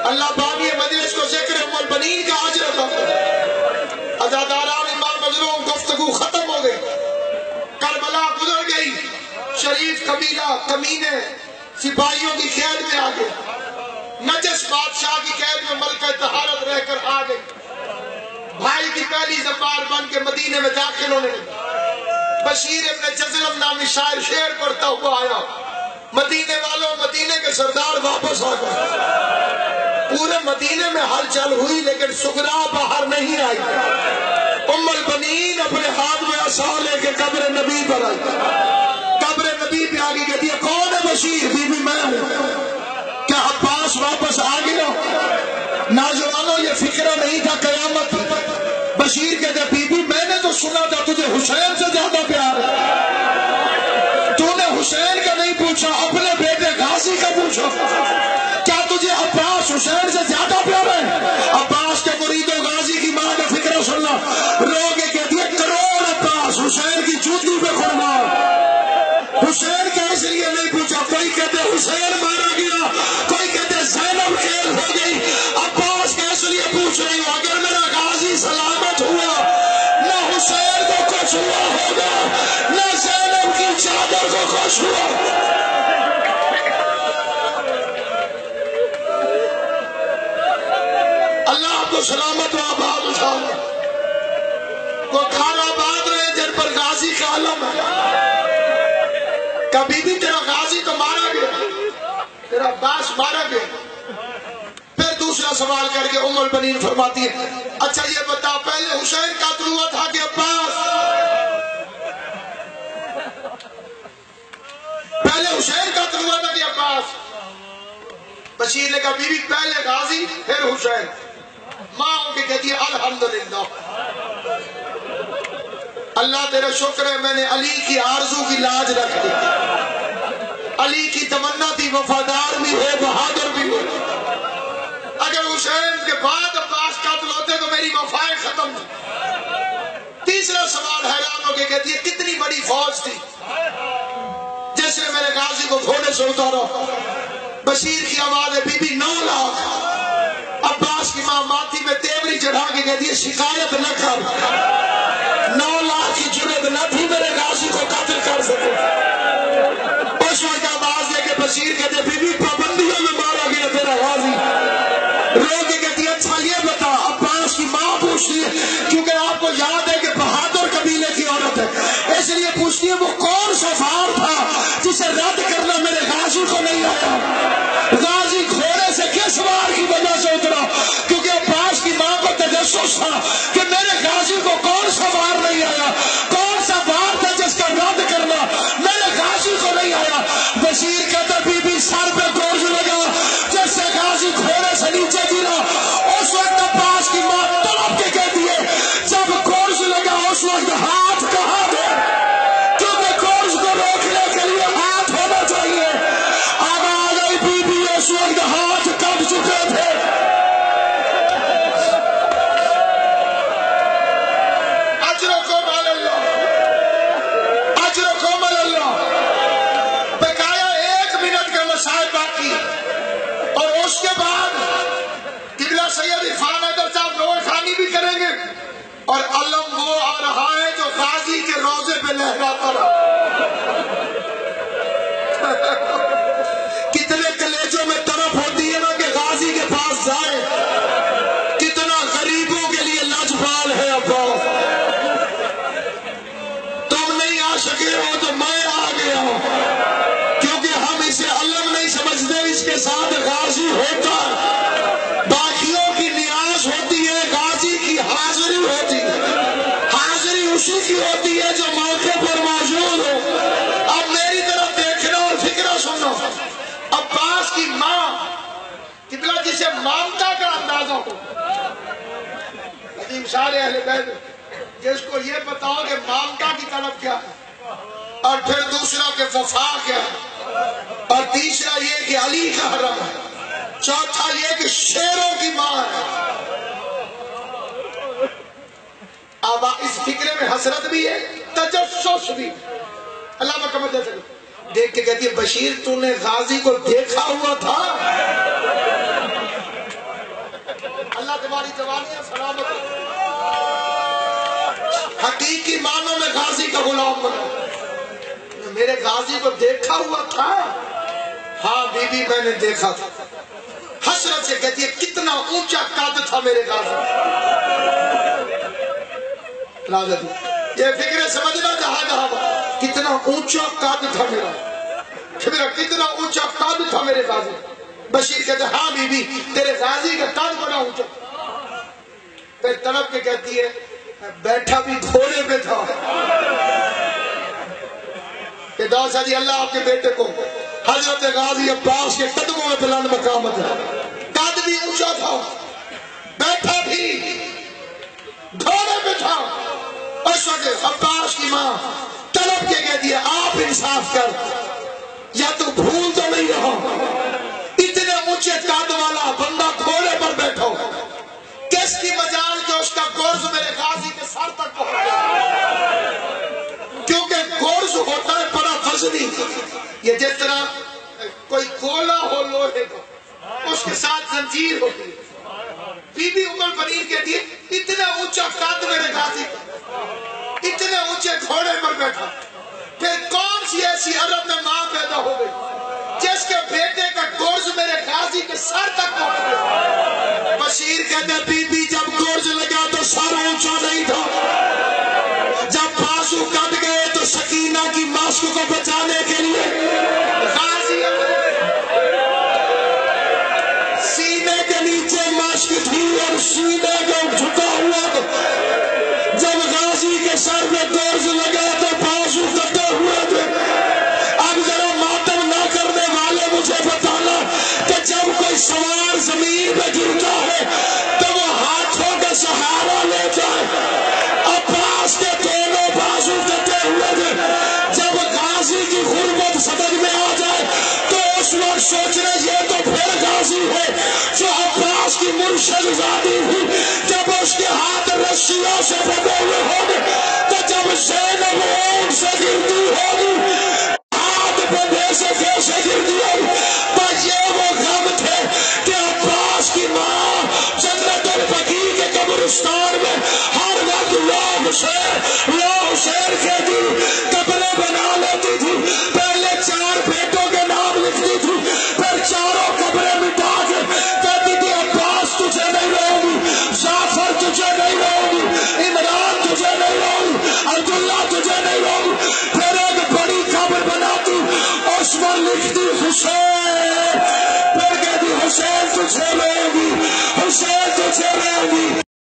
اللہ باغی مجلس کو ذکر ام البنین کا اجر عطا فرمائے۔ عزاداران امام مظلوم گفتگو ختم ہو گئی، کربلا گزر گئی، شریف قبیلہ کمینے سپاہیوں کی قید میں آ گئے، نجس بادشاہ کی قید میں ملکہ طہارت رہ کر آ گئی، بھائی کی پہلی زبان بن کے مدینے میں داخل ہونے لگے۔ بشیر ابن جزلم نامی شاعر شعر پڑھتا ہوا آیا، مدینے والوں مدینے کے سردار واپس آ گئے۔ پورے مدینے میں ہلچل ہوئی لیکن سغرا باہر نہیں آئی۔ ام البنین اپنے ہاتھ میں عصا لے کے قبر نبی پر آئی، قبر نبی پہ آگے کہتی ہے کون ہے بشیر؟ بی بی میں ہوں۔ کیا عباس واپس آ گیا؟ نوجوانوں یہ فکرہ نہیں تھا قیامت۔ بشیر کہتے بی بی میں نے تو سنا تھا تجھے حسین سے زیادہ پیار ہے، تو نے حسین کا نہیں پوچھا، اپنے بیٹے غازی کا پوچھا۔ کیا تجھے عباس حسین سے زیادہ پیار ہے؟ عباس کے مرید و غازی کی ماں کا فکرہ سننا، رو کے کہتی ہے کروڑ عباس حسین کی جوتی پہ خورما۔ حسین کا اس لیے نہیں پوچھا، کوئی کہتے حسین مارا گیا، کوئی کہتے زینب قید ہو گئی، عباس کا اس لیے پوچھ رہی ہوں اگر میرا غازی سلامت ہوا نہ حسین کو کچھ ہوا ہوگا نہ زینب کی چادر کو کچھ ہوا۔ اللہ آپ کو سلامت و آباد اٹھائے، وہ کھانا آباد رہے جن پر غازی کا علم ہے۔ کبھی بھی تیرا غازی تو مارا گیا، تیرا عباس مارا گیا۔ پھر دوسرا سوال کر کے ام البنین فرماتی ہے اچھا یہ بتا پہلے حسین قتل ہوا تھا کہ عباس؟ پہلے حسین قتل ہوا تھا کہ عباس؟ بشیر نے کہا بی بی پہلے غازی پھر حسین۔ ماں ان کی کہتی ہے الحمدللہ، اللہ تیرا شکر ہے میں نے علی کی آرزو کی لاج رکھ دی۔ علی کی تمنا تھی وفادار بھی ہو بہادر بھی ہو، اگر حسین کے بعد عباس قتل ہوتے تو میری وفائیں ختم تھی۔ تیسرا سوال حیران ہو کے کہتی ہے کتنی بڑی فوج تھی جس نے میرے غازی کو گھوڑے سے اتارا؟ بشیر کی آواز ہے بی بی 9 لاکھ۔ عباس کی ماں ماتھی میں تیوری چڑھا کے کہتی ہے شکایت نہ کر، 9 لاکھ کی جرت نہ تھی میرے غازی کو قتل کر سکے۔ اس وقت آواز دے کے بشیر کہتے بی بی پابندیوں میں مارا گیا تیرا غازی۔ رو کے کہتی ہے اچھا یہ بتا، عباس کی ماں پوچھتی ہے کیونکہ آپ کو یاد ہے کہ بہادر قبیلے کی عورت ہے، اس لیے پوچھتی ہے وہ کون سا فار تھا جسے رد کرنا میرے غازی کو نہیں آیا؟ غازی گھوڑے سے کس وار کی وجہ سے اترا؟ کیونکہ عباس کی ماں کو تجسس تھا کہ میرے غازی کو کون سا وار نہیں آیا، کون سا وار تھا جس کا رد کرنا میرے غازی کو نہیں آیا۔ بشیر کہتا بی بی سر پہ گورج لگا، جس سے غازی گھوڑے سے نیچے گرا، اس وقت عباس کی ماں تڑپ کے کہتی ہے جب گورج لگا اس وقت ہاتھ کہاں گئے؟ کیونکہ گورج کو روکنے کے لیے ہاتھ ہونا چاہیے۔ آواز آئی بی بی اس وقت ہاتھ کٹ چکے تھے۔ اجرکم اللہ، اجرکم اللہ۔ بقایا 1 منٹ کا مسائل باقی اور اس کے بعد قبلہ سید عرفان حیدر صاحب نور خوانی بھی کریں گے اور علم وہ آ رہا ہے جو غازی کے روزے پہ لہراتا رہا۔ کتنے کلیجوں میں طرف ہوتی ہے نا کہ غازی کے پاس جائے، کتنا غریبوں کے لیے لاجوال ہے عباس۔ تم نہیں آ سکے ہو تو میں آ گیا ہوں، کیونکہ ہم اسے علم نہیں سمجھتے، اس کے ساتھ غازی ہوتا ہے، باقیوں کی نیاز ہوتی ہے، غازی کی حاضری ہوتی ہے، حاضری اسی کی ہوتی ہے جو موقع پر موجود ہو۔ اب میری طرف دیکھنا اور فکرہ سننا، عباس کی ماں قبلہ جسے مامتا کا اندازہ ہو، عظیم سارے اہل بیت جس کو یہ بتاؤ کہ مامتا کی طرف کیا ہے، اور پھر دوسرا کہ وفا کیا ہے، اور تیسرا یہ کہ علی کا حرم ہے، چوتھا یہ کہ شیروں کی ماں ہے۔ اب اس فکرے میں حسرت بھی ہے، تجسس بھی۔ اللہ مکمل دے سکے دیکھ کے کہتی ہے بشیر تو نے غازی کو دیکھا ہوا تھا؟ حقیقی معنوں میں غازی کا غلام بنا. میرے غازی کو دیکھا ہوا تھا؟ ہاں بی بی میں نے دیکھا تھا. حسرت سے کہتی ہے کتنا اونچا قد تھا میرے غازی. یہ فکر سمجھنا جہاں کتنا اونچا قد تھا میرا کتنا اونچا قد تھا میرے غازی. بشیر کہتے ہیں ہاں بی بی تیرے غازی کا قد بڑا اونچا. پھر تڑپ کے کہتی ہے بیٹھا بھی گھوڑے پہ تھا. کہ دعا صدی اللہ آپ کے بیٹے کو حضرت غازی عباس کے قدموں میں بلند مقامت ہے. قد بھی اونچا تھا, بیٹھا بھی گھوڑے پہ تھا. اس وقت عباس کی ماں طلب کے کہتی ہے آپ انصاف کر, یا تو بھول تو نہیں رہا اتنے اونچے قد والا بندہ گھوڑے پر بیٹھا ہو, کس کی مجال کہ اس کا گرز میرے غازی کے سر تک پہنچ گیا. کیونکہ گرز ہوتا ہے بڑا وزنی. یہ جس طرح کوئی گولا ہو لوہے کا اس کے ساتھ زنجیر ہوتی ہے. بی بی ام البنین کہتی ہے اتنا اونچا قد میرے غازی کا, اتنے اونچے گھوڑے پر بیٹھا. پھر کون سی ایسی عرب میں ماں پیدا ہو گئی جس کے بیٹے کا گرز میرے غازی کے سر تک پہنچ گیا. بشیر کہتے ہیں بی بی جب گرز لگا تو سر اونچا نہیں تھا, جب بازو کٹ گئے تو سکینہ کی ماسک کو بچانے کے لیے غازی سینے کے نیچے ماسک تھی اور سینے کو جھکا ہوا. جب غازی کے سر میں گرز لگا تو بازو کٹے ہوئے تھے. اب ذرا ماتم نہ کرنے والے مجھے بتانا کہ جب کوئی سوار زمین پہ گرتا ہے تو وہ ہاتھوں کا سہارا لیتا ہے. عباس کے دونوں بازو کٹے ہوئے تھے. جب غازی کی غربت سمجھ میں آ جائے تو اس وقت سوچنا یہ تو پھر غازی ہے جو عباس کی مرشد زادی ہوئی. جب اس کے ہاتھ رسیوں سے بندھے ہوئے ہوگے تو جب زینب اونٹ سے گرتی ہوگی